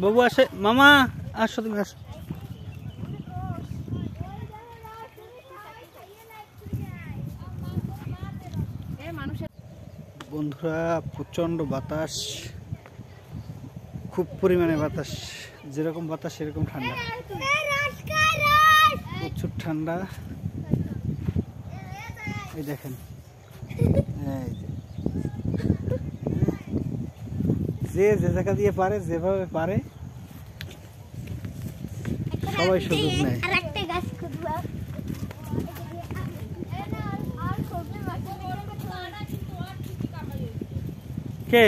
বাবু আসে, মামা আসো, তুমি আসো। বন্ধুরা, প্রচন্ড বাতাস, খুব পরিমাণে বাতাস, যেরকম বাতাস সেরকম ঠান্ডা, প্রচুর ঠান্ডা। এই দেখেন, যে যে জায়গা দিয়ে পারে, যেভাবে পারে সবাই সুযোগ নেয়। কে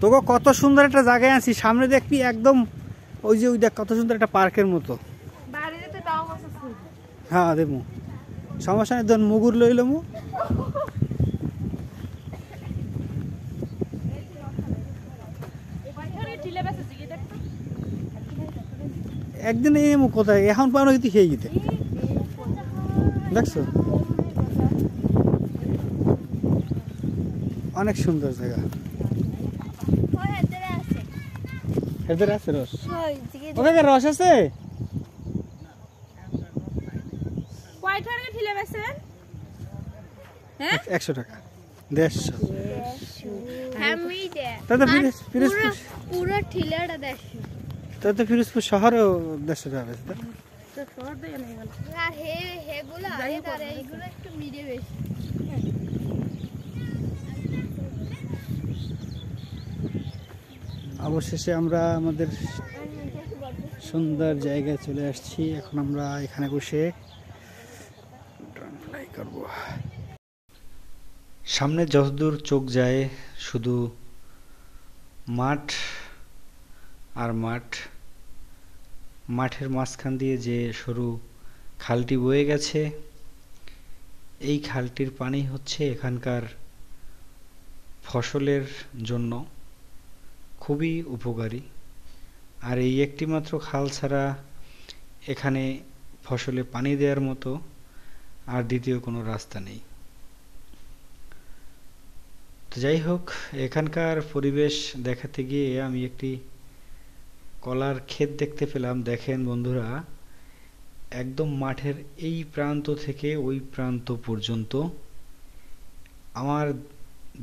তোকে কত সুন্দর একটা জায়গায় আছি, সামনে দেখবি একদম ওই যে ওই দেখ কত সুন্দর একটা পার্কের মতো। হ্যাঁ দেবো, সমস্যা নেই, ধরুন মুগুর লইল মু। একদিন এই কোথায় এখন পানো কিন্তু খেয়ে গিতে দেখছো, অনেক সুন্দর জায়গা। এদের আছে রস, ওখানে রস আছে। 100 টাকা, 150 ফিরোজপুর শহরেও 150 টাকা বেশি। অবশেষে আমরা আমাদের সুন্দর জায়গায় চলে আসছি। এখন আমরা এখানে বসে ড্রোন ফ্লাই করব। সামনে যতদূর চোখ যায় শুধু মাঠ আর মাঠ, মাঠের মাঝখান দিয়ে যে সরু খালটি বয়ে গেছে, এই খালটির পানি হচ্ছে এখানকার ফসলের জন্য খুবই উপকারী। আর এই একটি মাত্র খাল ছাড়া এখানে ফসলে পানি দেওয়ার মতো আর দ্বিতীয় কোনো রাস্তা নেই। তো যাই হোক, এখানকার পরিবেশ দেখাতে গিয়ে আমি একটি কলার ক্ষেত দেখতে পেলাম। দেখেন বন্ধুরা, একদম মাঠের এই প্রান্ত থেকে ওই প্রান্ত পর্যন্ত আমার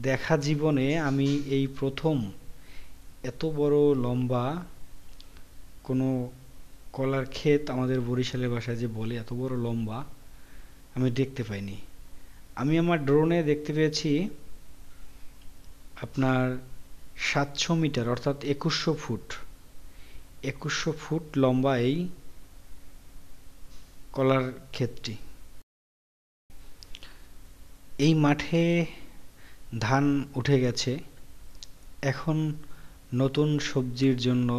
দেখা জীবনে আমি এই প্রথম এত বড় লম্বা কোনো কলার ক্ষেত, আমাদের বরিশালের ভাষায় যে বলে এত বড় লম্বা আমি দেখতে পাইনি। আমি আমার ড্রোনে দেখতে পেয়েছি আপনার 700 মিটার অর্থাৎ 2100 ফুট লম্বা এই কলার ক্ষেতটি। এই মাঠে ধান উঠে গেছে, এখন নতুন সবজির জন্য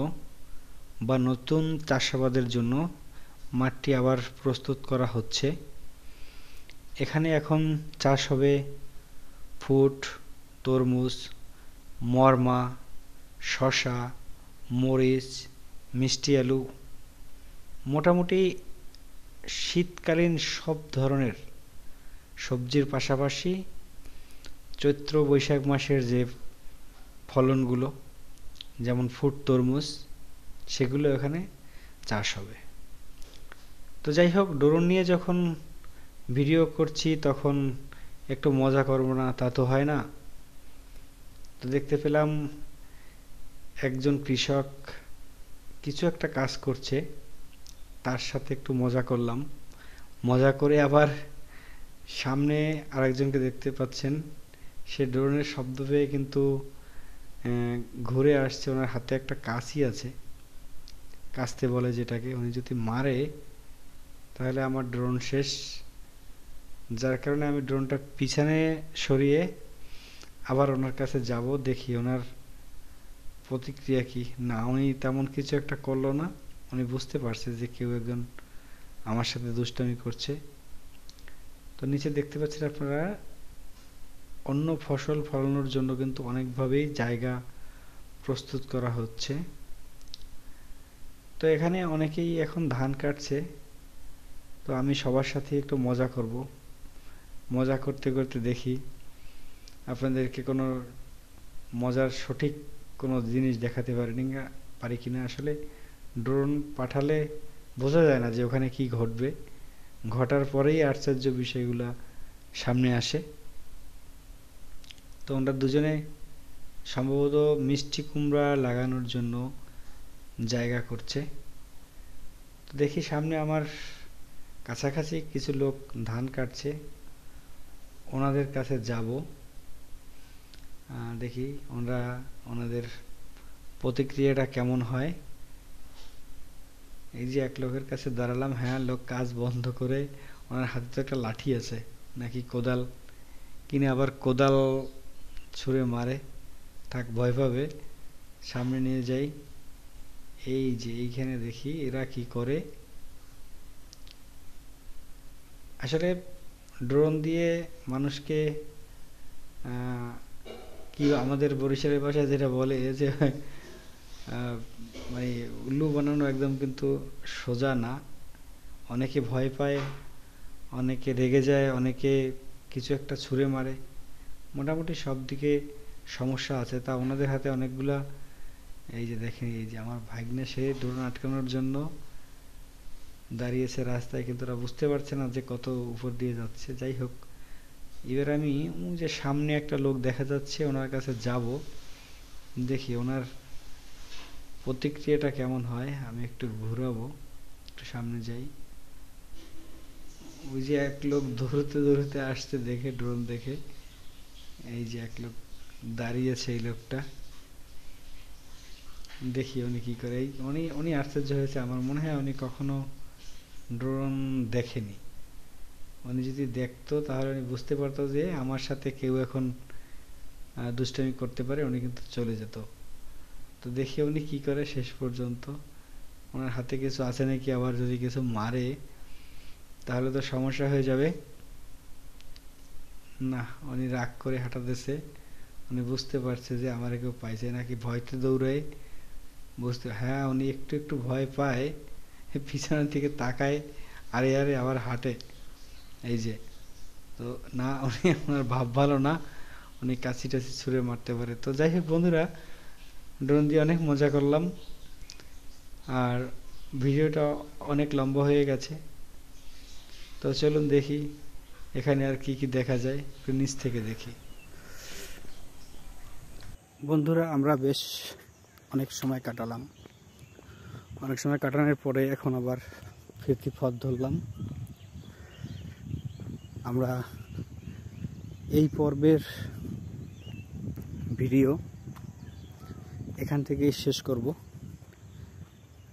বা নতুন চাষাবাদের জন্য মাঠটি আবার প্রস্তুত করা হচ্ছে। এখানে এখন চাষ হবে ফুট, তরমুজ, মরমা, শসা, মরিচ, মিষ্টি আলু, মোটামুটি শীতকালীন সব ধরনের সবজির পাশাপাশি চৈত্র বৈশাখ মাসের যে ফলনগুলো যেমন ফুট, তরমুজ, সেগুলো এখানে চাষ হবে। তো যাই হোক, ড্রোন নিয়ে যখন ভিডিও করছি তখন একটু মজা করব না তা তো হয় না। তো দেখতে পেলাম একজন কৃষক কিছু একটা কাজ করছে, তার সাথে একটু মজা করলাম। মজা করে আবার সামনে আরেকজনকে দেখতে পাচ্ছেন, সে ড্রোনের শব্দ পেয়ে কিন্তু ঘুরে আসছে, ওনার হাতে একটা কাঁচি আছে, কাস্তে বলে যেটাকে। উনি যদি মারে তাহলে আমার ড্রোন শেষ। যার কারণে আমি ড্রোনটা পিছনে সরিয়ে আবার ওনার কাছে যাব, দেখি ওনার প্রতিক্রিয়া কি। না, উনি তেমন কিছু একটা করলো না। উনি বুঝতে পারছে যে কেউ একজন আমার সাথে দুষ্টামি করছে। তো নিচে দেখতে পাচ্ছেন আপনারা, অন্য ফসল ফলানোর জন্য কিন্তু অনেকভাবেই জায়গা প্রস্তুত করা হচ্ছে। তো এখানে অনেকেই এখন ধান কাটছে। তো আমি সবার সাথে একটু মজা করব। মজা করতে করতে দেখি আপনাদেরকে কোনো মজার সঠিক কোনো জিনিস দেখাতে পারি কিনা। আসলে ড্রোন পাঠালে বোঝা যায় না যে ওখানে কি ঘটবে, ঘটার পরেই আশ্চর্য বিষয়গুলা সামনে আসে। তো ওরা দুজনে সম্ভবত মিষ্টি কুমড়া লাগানোর জন্য জায়গা করছে। তো দেখি সামনে আমার কাছাকাছি কিছু লোক ধান কাটছে, ওনাদের কাছে যাব, দেখি ওনাদের প্রতিক্রিয়াটা কেমন হয়। এই যে এক লোকের কাছে দাঁড়ালাম, হ্যাঁ, লোক কাজ বন্ধ করে, ওনার হাতে তো একটা লাঠি আছে নাকি কোদাল, কিনে আবার কোদাল ছুঁড়ে মারে, থাক ভয় পাবে। সামনে নিয়ে যাই। এই যে এইখানে দেখি এরা কি করে। আসলে ড্রোন দিয়ে মানুষকে কি আমাদের বরিশালের ভাষায় যেটা বলে যে মানে উল্লু বানানো একদম কিন্তু সোজা না। অনেকে ভয় পায়, অনেকে রেগে যায়, অনেকে কিছু একটা ছুঁড়ে মারে। মোটামুটি সব দিকে সমস্যা আছে। তা ওনাদের হাতে অনেকগুলা, এই যে দেখেন, এই যে আমার ভাগ্নে, সে ড্রোন আটকানোর জন্য দাঁড়িয়েছে রাস্তায়, কিন্তু ওরা বুঝতে পারছে না যে কত উপর দিয়ে যাচ্ছে। যাই হোক, এবার আমি যে সামনে একটা লোক দেখা যাচ্ছে ওনার কাছে যাব, দেখি ওনার প্রতিক্রিয়াটা কেমন হয়। আমি একটু ঘুরাবো, একটু সামনে যাই। ওই যে এক লোক দৌড়তে দৌড়তে আসছে দেখে, ড্রোন দেখে, এই যে এক লোক দাঁড়িয়েছে, এই লোকটা, দেখি উনি কি করে। উনি আশ্চর্য হয়েছে, আমার মনে হয় উনি কখনো ড্রোন দেখেনি। উনি যদি দেখতো তাহলে উনি বুঝতে পারতো যে আমার সাথে কেউ এখন দুষ্টামি করতে পারে, উনি কিন্তু চলে যেত। তো দেখি উনি কি করে শেষ পর্যন্ত। ওনার হাতে কিছু আছে নাকি, আবার যদি কিছু মারে তাহলে তো সমস্যা হয়ে যাবে। না, উনি রাগ করে হাঁটাতেছে। উনি বুঝতে পারছে যে আমার কেউ পাইছে নাকি, ভয়তে দৌড়ায়। হ্যাঁ, উনি একটু একটু ভয় পায়, পিছনের দিকে তাকায়, আরে আরে আবার হাঁটে। এই যে, তো না, উনি ওনার ভাব ভালো না, উনি কাছি টাছি ছুঁড়ে মারতে পারে। তো যাই হোক বন্ধুরা, ড্রোন দিয়ে অনেক মজা করলাম, আর ভিডিওটা অনেক লম্বা হয়ে গেছে। তো চলুন দেখি এখানে আর কি কি দেখা যায়, একটু নিচ থেকে দেখি। বন্ধুরা, আমরা বেশ অনেক সময় কাটালাম। অনেক সময় কাটানোর পরে এখন আবার ফিরতি পথ ধরলাম। আমরা এই পর্বের ভিডিও এখান থেকেই শেষ করব।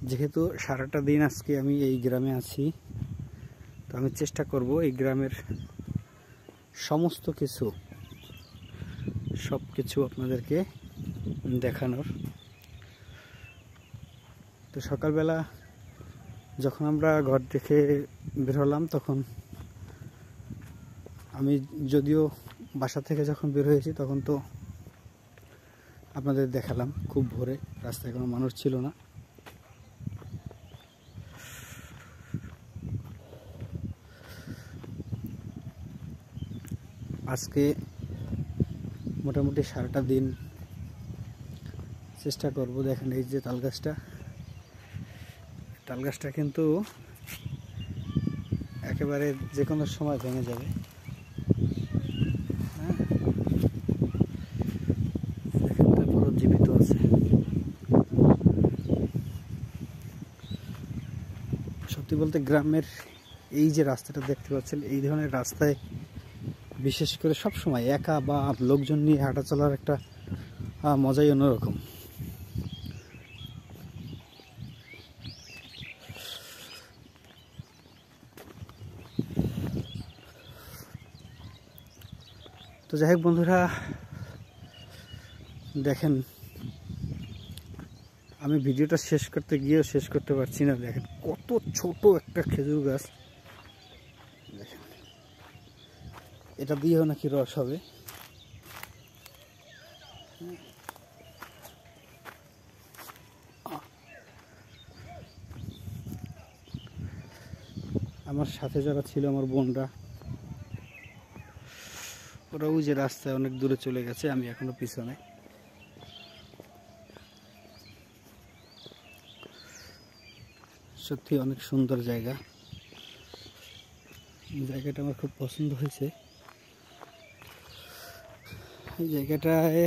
যেহেতু সারাটা দিন আজকে আমি এই গ্রামে আছি, তো আমি চেষ্টা করব এই গ্রামের সমস্ত কিছু, সব কিছু আপনাদেরকে দেখানোর। তো সকালবেলা যখন আমরা ঘর থেকে বের হলাম, তখন আমি যদিও বাসা থেকে যখন বের হয়েছি তখন তো আপনাদের দেখালাম খুব ভোরে, রাস্তায় কোনো মানুষ ছিল না। আজকে মোটামুটি সারাটা দিন চেষ্টা করব। দেখেন এই যে তালগাছটা কিন্তু একেবারে যে কোনো সময় ভেঙে যাবে। হ্যাঁ, দেখেন তারপরও জীবিত আছে। সত্যি বলতে গ্রামের এই যে রাস্তাটা দেখতে পাচ্ছেন, এই ধরনের রাস্তায় বিশেষ করে সব সময় একা বা লোকজন নিয়ে হাঁটা চলার একটা মজাই অন্যরকম। তো যাই হোক বন্ধুরা, দেখেন আমি ভিডিওটা শেষ করতে গিয়েও শেষ করতে পারছি না। দেখেন কত ছোট একটা খেজুর গাছ, দেখেন এটা দিয়েও নাকি রস হবে। আমার সাথে যারা ছিল আমার বোনরা, ওরা ওই যে রাস্তায় অনেক দূরে চলে গেছে, আমি এখনো পিছনে। সত্যি অনেক সুন্দর জায়গা, জায়গাটা আমার খুব পছন্দ হয়েছে। এই জায়গাটায়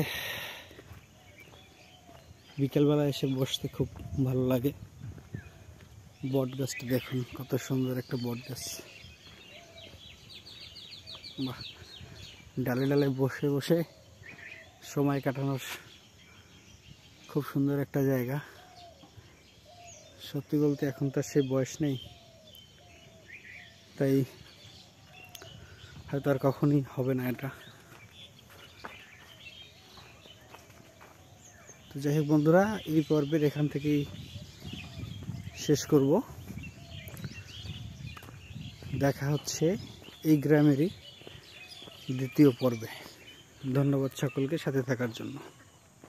বিকেলবেলা এসে বসতে খুব ভালো লাগে। বট গাছটা দেখুন কত সুন্দর একটা বট গাছ, বাহ, ডালে ডালে বসে বসে সময় কাটানোর খুব সুন্দর একটা জায়গা। সত্যি বলতে এখন তার সে বয়স নেই, তাই হয়তো আর কখনই হবে না এটা। তো যাই হোক বন্ধুরা, এই পর্বের এখান থেকেই শেষ করব। দেখা হচ্ছে এই গ্রামেরই দ্বিতীয় পর্বে। ধন্যবাদ সকলকে সাথে থাকার জন্য।